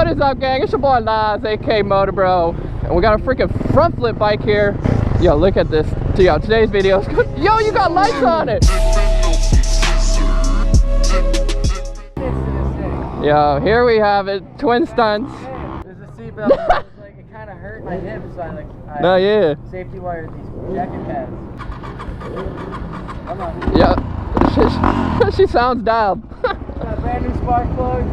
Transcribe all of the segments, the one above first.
What is up, gang? It's your boy Laz, aka MotoBroo, and we got a freaking front flip bike here. Yo, look at this. Yo, today's video. Yo, you got lights on it. Yo, here we have it. Twin stunts. There's a seatbelt. Like it kind of hurt my hips, so I no, yeah. safety wired these jacket pads. Come on. Yeah, she sounds dialed. Got a brand new spark plug.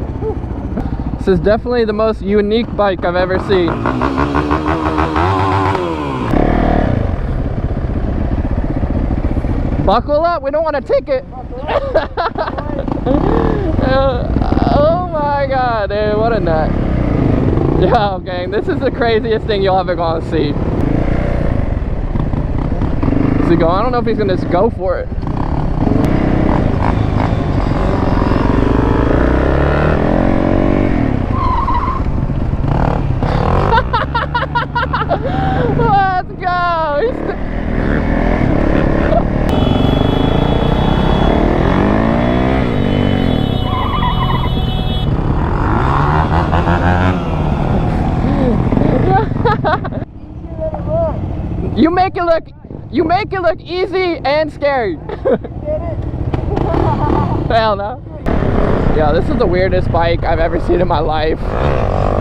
This is definitely the most unique bike I've ever seen. Buckle up, we don't want a ticket. Oh my god, dude, what a nut. Yo, gang, this is the craziest thing you'll ever gonna see. Is he going? I don't know if he's gonna just go for it. Let's go! You make it look easy and scary. Hell no. Yeah, this is the weirdest bike I've ever seen in my life.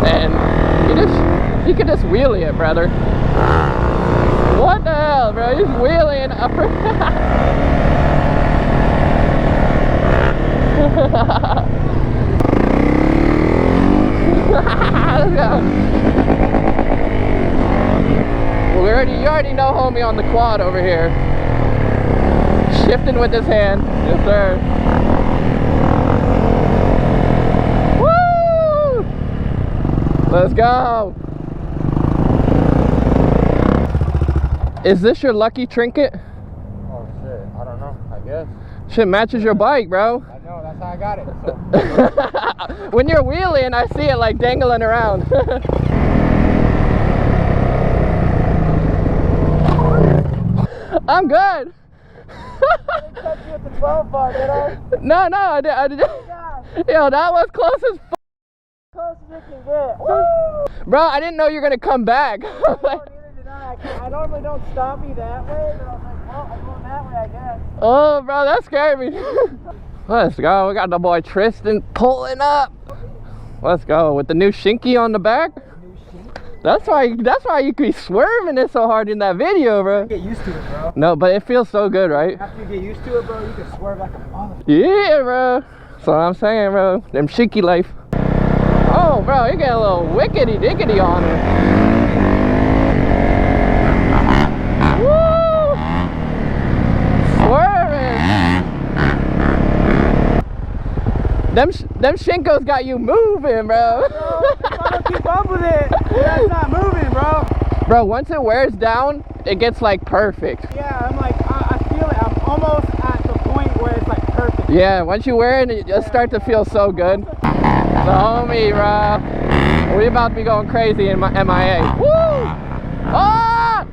And you could just wheelie it, brother. What the hell, bro? He's wheeling up. Let's go. Well, you already know homie on the quad over here. Shifting with his hand. Yes, sir. Woo! Let's go. Is this your lucky trinket? Oh shit, I don't know, I guess. Shit matches your bike, bro. I know, that's how I got it. So. When you're wheeling, I see it like dangling around. I'm good. I didn't touch you with the 12 bar, did I? No, I did. Yo, that was close as f. Close as it can get. Woo! Bro, I didn't know you were gonna come back. No, neither did I normally don't stop me that way, but I was like, well, I'm going that way, I guess. Oh, bro, that scared me. Let's go. We got the boy Tristan pulling up. Let's go with the new shinky on the back. That's why you could be swerving it so hard in that video, bro. Get used to it, bro. No, but it feels so good, right? After you get used to it, bro, you can swerve like a mother. Yeah, bro. That's what I'm saying, bro. Them shinky life. Oh, bro, you get a little wickety dickety on it. Woo! Swerving. Them shinkos got you moving, bro. Bro, if I don't keep up with it, that's not moving, bro. Bro, once it wears down, it gets like perfect. Yeah, I'm like, I feel it. I'm almost at the point where it's like perfect. Yeah, once you wear it, it just starts to feel so good. The homie, bro. We about to be going crazy in my MIA. Woo! Ah!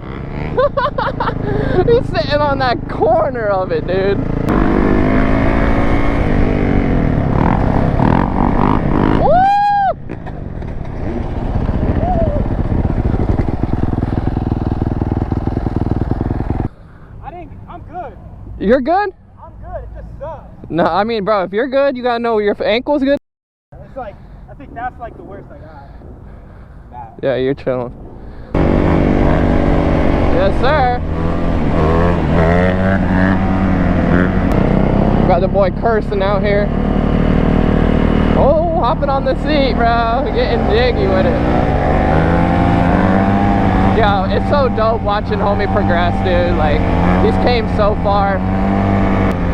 He's sitting on that corner of it, dude. You're good? I'm good, it just sucks. No, I mean, bro, if you're good, you gotta know your ankle's good. It's like, I think that's like the worst I got. That. Yeah, you're chilling. Yes, sir. Got the boy cursing out here. Oh, hopping on the seat, bro. Getting jiggy with it. Yo, it's so dope watching homie progress, dude. Like, he's came so far.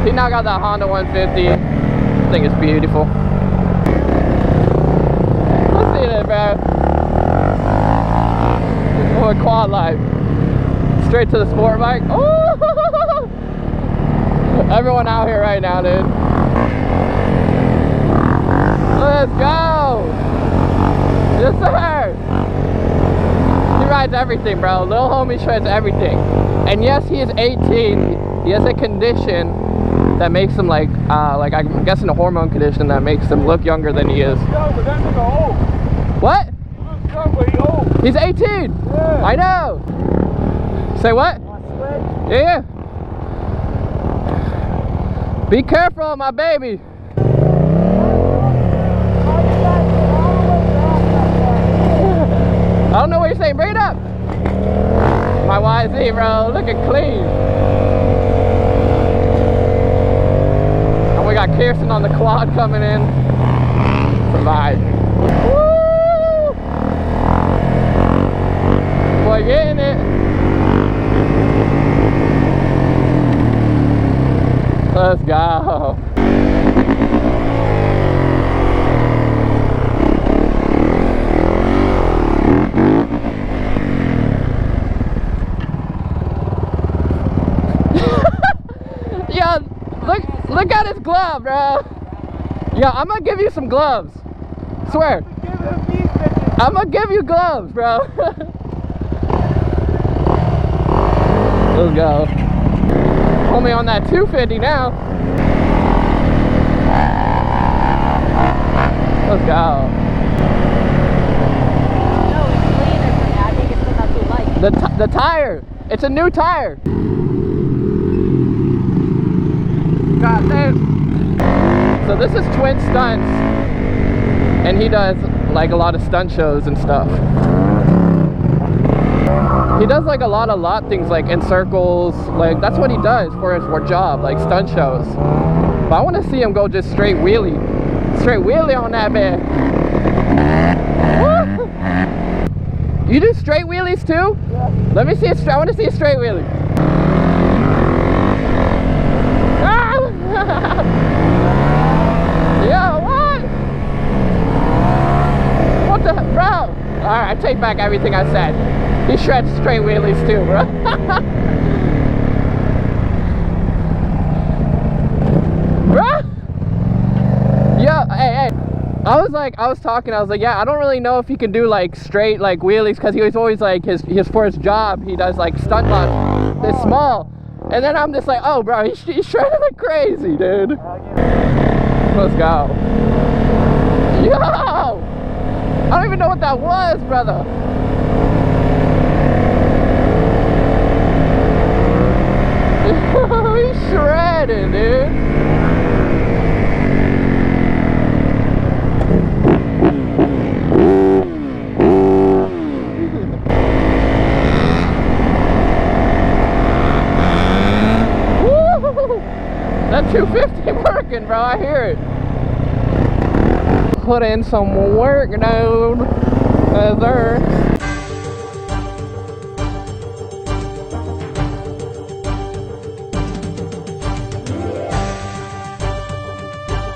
He now got that Honda 150. I think it's beautiful. Let's see that, bro. Oh, quad life. Straight to the sport bike. Oh! Everyone out here right now, dude. Let's go. Yes, sir. He rides everything, bro. Little homie shreds everything. And yes, he is 18. He has a condition that makes him like I'm guessing a hormone condition that makes him look younger than he is. Yo, but that nigga old. He's 18. Yeah. I know. Say what? Want to switch? Yeah. Be careful, my baby. I don't know what you're saying. Bring it up. My YZ, bro, looking clean. And we got Kirsten on the quad coming in. Provide. Woo! Boy, getting it. Let's go. Yo, look at his glove, bro. Yo, I'm gonna give you some gloves. Swear. I'm gonna give you gloves, bro. Let's go. Only on that 250 now. Let's go. No, it's cleaner for me. I think it's still not too light. The tire. It's a new tire. God damn. So this is Twin Stunts, and he does like a lot of stunt shows and stuff. He does like a lot of lot things, like in circles, like that's what he does for his job, like stunt shows. But I want to see him go just straight wheelie on that man. Woo! You do straight wheelies too? Yeah. Let me see I want to see a straight wheelie. Yo, what? What the bro? Alright, I take back everything I said. He shreds straight wheelies too, bro. Bro? Yo, hey. I was talking, I was like, yeah, I don't really know if he can do like straight like wheelies, because he was always like his for his job, he does like stunt lots this small. And then I'm just like, oh bro, he's shredding like crazy, dude. Let's go. Yo! I don't even know what that was, brother. He's shredding, dude. That 250 working, bro. I hear it. Put in some work, dude. There.